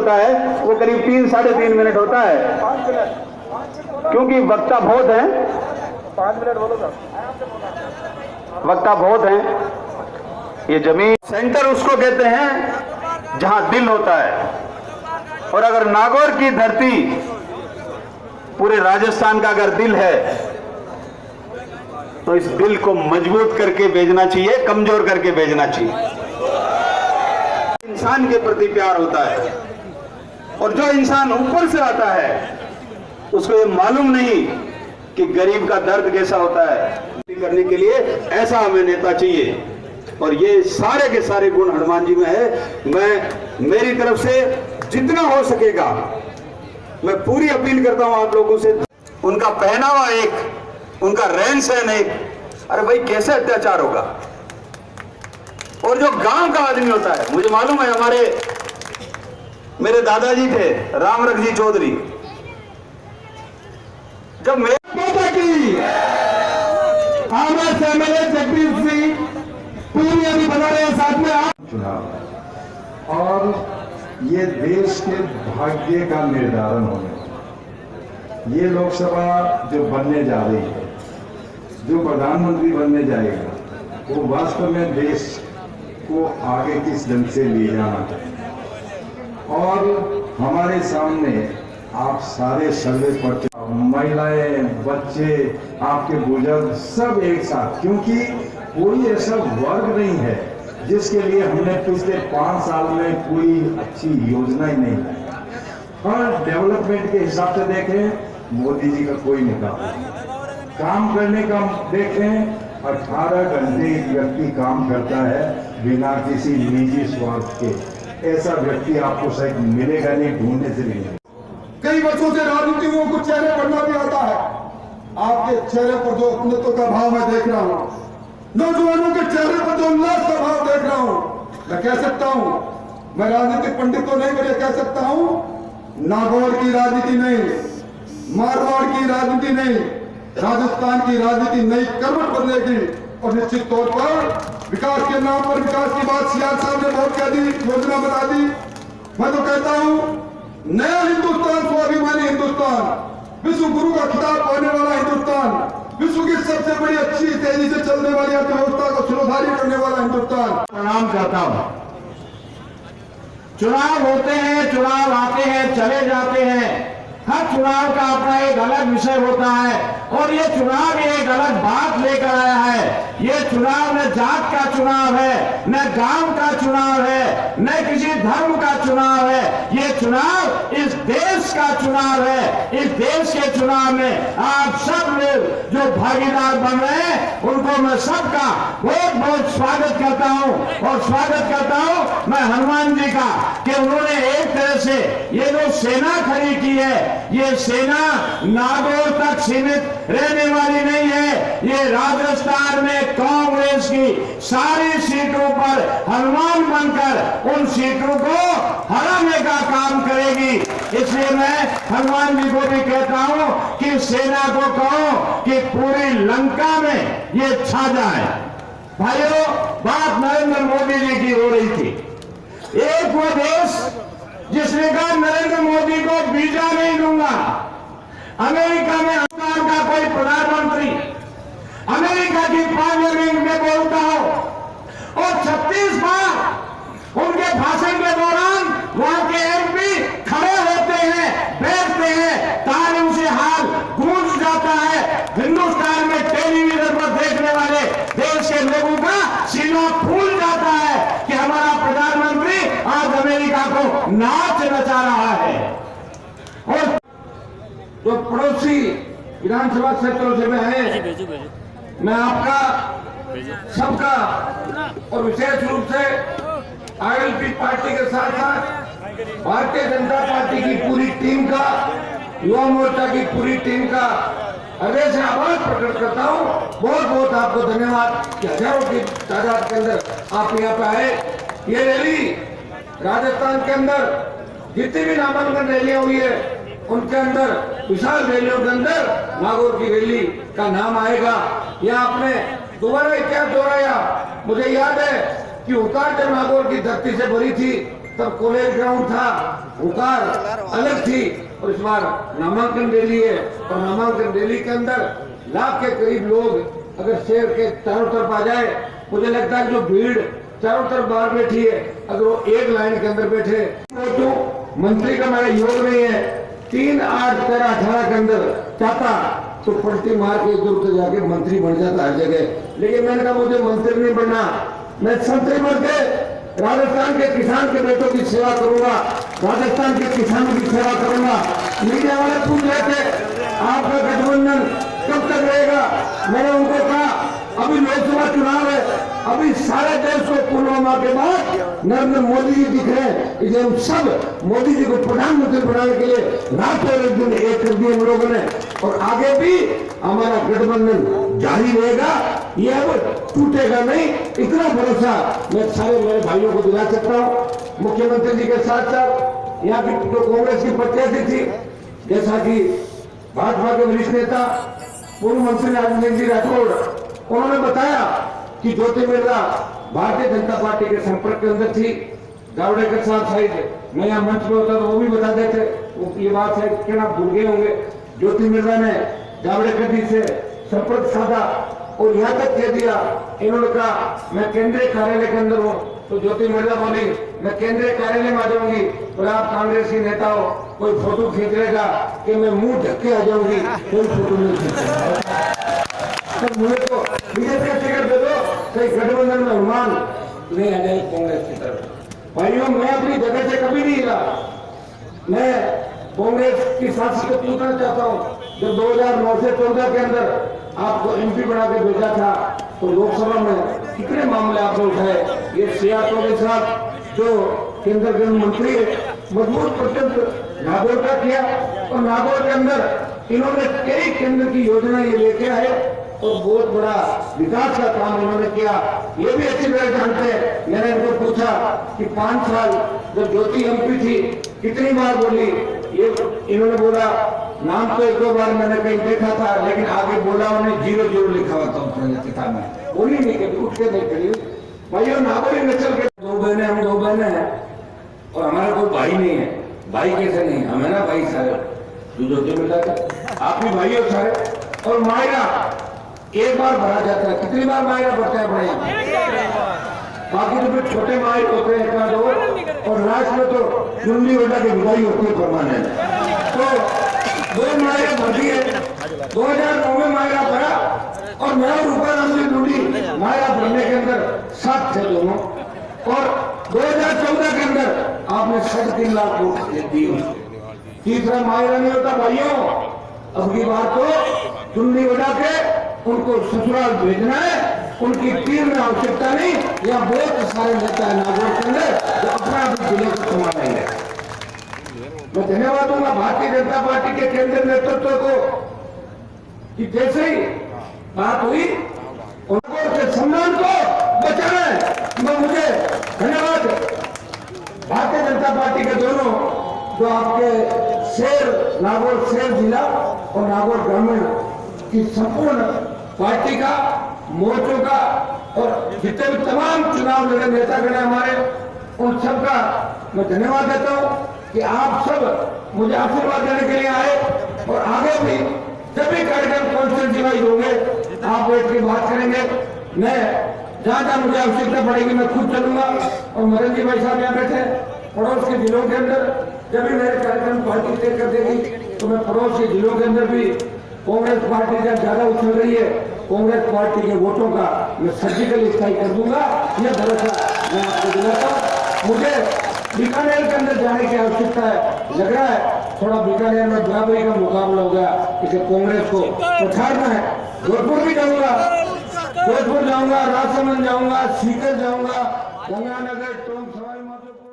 होता है वो करीब 3-3.5 मिनट होता है, क्योंकि वक्ता बहुत हैं। 5 मिनट बोलो सर। वक्ता बहुत हैं। ये जमीन सेंटर उसको कहते हैं जहां दिल होता है, और अगर नागौर की धरती पूरे राजस्थान का अगर दिल है तो इस दिल को मजबूत करके भेजना चाहिए, कमजोर करके भेजना चाहिए। इंसान के प्रति प्यार होता है, और जो इंसान ऊपर से आता है उसको ये मालूम नहीं कि गरीब का दर्द कैसा होता है। करने के लिए ऐसा हमें नेता चाहिए, और ये सारे के सारे गुण हनुमान जी में है। मैं मेरी तरफ से जितना हो सकेगा मैं पूरी अपील करता हूं आप लोगों से। उनका पहनावा एक, उनका रहन सहन एक, अरे भाई कैसे अत्याचार होगा। और जो गांव का आदमी होता है, मुझे मालूम है मेरे दादाजी थे रामरख जी चौधरी, जब मैं जगदीश सिंह पूरी अभी बना रहे हैं साथ में चुनाव, और ये देश के भाग्य का निर्धारण होने, ये लोकसभा जो बनने जा रही है, जो प्रधानमंत्री बनने जाएगा, वो वास्तव में देश को आगे किस ढंग से ले जाना है। और हमारे सामने आप सारे सर्वे पर महिलाएं, बच्चे, आपके बुजुर्ग सब एक साथ, क्योंकि कोई ऐसा वर्ग नहीं है जिसके लिए हमने पिछले 5 साल में कोई अच्छी योजना ही नहीं लाई। और डेवलपमेंट के हिसाब से देखें, मोदी जी का कोई मुकाबला नहीं। काम करने का देखें, 18 घंटे एक व्यक्ति काम करता है बिना किसी निजी स्वार्थ के। ऐसा व्यक्ति आपको शायद मिलेगा नहीं, ढूंढने से नहीं। कई वर्षों से राजनीति में कुछ चेहरे पढ़ना भी आता है। आपके चेहरे पर जो अपनत्व का भाव मैं देख रहा हूँ, नौजवानों के चेहरे पर जो उल्लास का भाव देख रहा हूँ, मैं कह सकता हूँ, मैं राजनीतिक पंडित तो नहीं, पर यह कह सकता हूँ, नागौर की राजनीति नहीं, मारवाड़ की राजनीति नहीं, राजस्थान की राजनीति नई करवट बदलेगी। और निश्चित तौर पर विकास के नाम पर विकास की बात सियाल साहब ने बहुत कह दी, योजना बता दी। मैं तो कहता हूँ, नया हिंदुस्तान, स्वाभिमानी हिंदुस्तान, विश्व गुरु का खिताब पाने वाला हिंदुस्तान, विश्व की सबसे बड़ी अच्छी तेजी से चलने वाली अर्थव्यवस्था को सुधारी करने वाला हिंदुस्तान। प्रणाम करता हूं। चुनाव होते हैं, चुनाव आते हैं, चले जाते हैं। हर चुनाव का अपना एक अलग विषय होता है, और ये चुनाव एक अलग बात लेकर आया है। ये चुनाव न जात का चुनाव है, न गांव का चुनाव है, न किसी धर्म का चुनाव है। ये चुनाव इस देश का चुनाव है। इस देश के चुनाव में आप सब लोग जो भागीदार बन रहे हैं, उनको मैं सबका बहुत बहुत स्वागत करता हूं। और स्वागत करता हूं मैं हनुमान जी का, कि उन्होंने एक तरह से ये जो सेना खड़ी की है, ये सेना नागौर तक सीमित रहने वाली नहीं है। ये राजस्थान में कांग्रेस की सारी सीटों पर हनुमान बनकर उन सीटों को हराने का काम करेगी। इसलिए मैं हनुमान जी को भी कहता हूं कि सेना को कहो कि पूरी लंका में ये छा जाए। भाइयों, बात नरेंद्र मोदी जी की हो रही थी। एक वो देश जिसने कहा नरेंद्र मोदी को वीजा नहीं दूंगा। अमेरिका में सरकार का कोई प्रधानमंत्री अमेरिका की पार्लियामेंट में बोलता हो, और 36 बार उनके भाषण के दौरान वहां के एमपी खड़े होते हैं, बैठते हैं, तालियों से हाल गूंज जाता है। हिंदुस्तान में टेलीविजन पर देखने वाले देश के लोगों का सीना फूल जाता है कि हमारा प्रधानमंत्री आज अमेरिका को नाच नचा रहा है। और जो पड़ोसी विधानसभा क्षेत्रों से मैं है, मैं आपका सबका और विशेष रूप से आईएलपी पार्टी के साथ साथ भारतीय जनता पार्टी की पूरी टीम का, युवा मोर्चा की पूरी टीम का हृदय से आभार प्रकट करता हूं। बहुत बहुत आपको धन्यवाद कि हजारों की तादाद के अंदर आप यहाँ पे आए। ये रैली राजस्थान के अंदर जितनी भी नामांकन रैलियां हुई है, उनके अंदर विशाल रैलियों के अंदर नागौर की रैली का नाम आएगा। यह आपने दोबारा इतिहास दोहराया। मुझे याद है कि हुकार जब नागौर की धरती से भरी थी तब कॉलेज ग्राउंड था, हुकार अलग थी, और इस बार नामांकन रैली है, और नामांकन रैली के अंदर लाख के करीब लोग अगर शहर के चारों तरफ आ जाए, मुझे लगता है जो भीड़ चारों तरफ बाहर बैठी है, अगर वो एक लाइन के अंदर बैठे तो मंत्री का मेरा योग नहीं है, 3, 8, 13, 18 के अंदर चाहता तो पलटी मार के इधर उधर जाके मंत्री बन जाता हर जगह। लेकिन मैंने कहा मुझे मंत्री नहीं बनना, मैं संतरी बन के राजस्थान के किसान के बेटों की सेवा करूंगा, राजस्थान के किसानों की सेवा करूंगा। मीडिया वाले पूछ रहे थे आपका गठबंधन कब तक रहेगा, मैंने उनको कहा अभी लोकसभा चुनाव है, अभी सारे देश को पुलवामा के बाद नरेंद्र मोदी जी दिख रहे हैं, इसलिए हम सब मोदी जी को प्रधानमंत्री बनाने के लिए रात और एक दिन एक कर दिए हम लोगों ने, और आगे भी हमारा गठबंधन जारी रहेगा, ये अब टूटेगा नहीं, इतना भरोसा मैं सारे मेरे भाइयों को दिला सकता हूँ। मुख्यमंत्री जी के साथ साथ यहाँ की जो कांग्रेस की प्रत्याशी थी, जैसा कि भाजपा के वरिष्ठ नेता पूर्व मंत्री राजेंद्र जी राठौड़, उन्होंने बताया कि ज्योति मिर्जा भारतीय जनता पार्टी के संपर्क के अंदर थी। जावड़ेकर साहब शायद मैं यहाँ मंच पे होता तो वो भी बता देते, वो ये बात शायद क्या भूल गए होंगे। ज्योति मिर्जा ने जावड़ेकर जी से संपर्क साधा और यहाँ तक कह दिया, इन्होंने कहा मैं केंद्रीय कार्यालय के अंदर हूँ, तो ज्योति मिर्जा बोली मैं केंद्रीय कार्यालय में आ जाऊंगी, और आप कांग्रेस की नेता हो, कोई फोटो खींच लेगा कि मैं मुंह ढक के आ जाऊंगी, कोई फोटो नहीं खींचेगा। तो मुझे तो बीजेपी का टिकट दे दो, कहीं गठबंधन में अनुमान नहीं आ जाए कांग्रेस की तरफ। भाइयों मैं अपनी जगह से कभी नहीं हिला, मैं कांग्रेस की साथी को पूछना चाहता हूँ, जब 2009 से 14 के अंदर आपको एमपी बना के भेजा था, तो लोकसभा में कितने मामले आपने उठाए। ये सियासतों के साथ जो केंद्र गृह मंत्री मजबूत प्रत्यक्ष नागौर का किया, और नागौर के अंदर इन्होंने कई केंद्र की योजना ये लेके आए और बहुत बड़ा विकास का काम इन्होंने किया। ये भी अच्छी तरह जानते हैं। मैंने इनको पूछा कि 5 साल जब ज्योति एमपी थी कितनी बार बोली, ये इन्होंने बोला नाम तो 1-2 बार मैंने कहीं देखा था, लेकिन आगे बोला उन्हें 0-0 लिखा हुआ था अपने किताब में, बोली नहीं कभी, उठ के नहीं खड़ी। भाइयों नागौरी नस्ल के 2 बहनें, हम 2 बहनें हैं, और हमारा कोई भाई नहीं है। भाई कैसे नहीं, हमें ना भाई सारे जो मिला था, आप भी भाई हो सारे। और मायरा एक बार भरा जाता है, कितनी बार मायरा भरता है अपने, बाकी तो फिर छोटे मायर होते हैं एक दो, और लास्ट में तो चुन्नी वटा की विदाई होती है परमानेंट। तो 2 मायरा भरती है, 2009 में मायरा भरा, और मैं रूपा नाम की बूढ़ी मायरा भरने के अंदर साथ थे दोनों, और 2014 के अंदर आपने 3.5 लाख वोट दिए। तीसरा मायरा नहीं होता भाइयों, अब की बार तो चुन्नी वटा के उनको ससुराल भेजना है, उनकी टीम में आवश्यकता नहीं। या बहुत सारे नेता है नागौर के अंदर जो अपना भी जिले को संभालेंगे। मैं धन्यवाद दूंगा भारतीय जनता पार्टी के केंद्रीय नेतृत्व को कि जैसे ही बात हुई नागौर के सम्मान को बचाना है। मुझे धन्यवाद भारतीय जनता पार्टी के दोनों जो आपके शहर नागौर शहर जिला और नागौर ग्रामीण की संपूर्ण पार्टी का, मोर्चों का, और जितने भी तमाम चुनाव लड़े नेतागण हमारे, उन सबका मैं धन्यवाद देता हूं कि आप सब मुझे आशीर्वाद देने के लिए आए, और आगे भी जब भी कार्यक्रम कॉन्फ्रेंस वाइज होंगे आप बैठ के बात करेंगे। मैं जहां जहां मुझे आवश्यकता पड़ेगी मैं खुद चलूंगा, और मदन जी भाई साहब यहाँ बैठे पड़ोस के जिलों के अंदर जब भी मेरे कार्यक्रम पार्टी तय कर देगी, तो मैं पड़ोस के जिलों के अंदर भी कांग्रेस पार्टी जब ज्यादा उछल रही है, कांग्रेस पार्टी के वोटों का मैं सर्जिकल स्ट्राइक कर दूंगा, यह भरोसा मैं आपको दिलाता हूं। मुझे बीकानेर के अंदर जाने की आवश्यकता है, लग रहा है थोड़ा बीकानेर में बराबरी का मुकाबला हो गया, इसे कांग्रेस को पछाड़ना है। जोधपुर भी जाऊंगा, जोधपुर जाऊंगा, राजसमंद जाऊंगा, सीकर जाऊंगा, गंगानगर, टोंक, सवाई माधोपुर।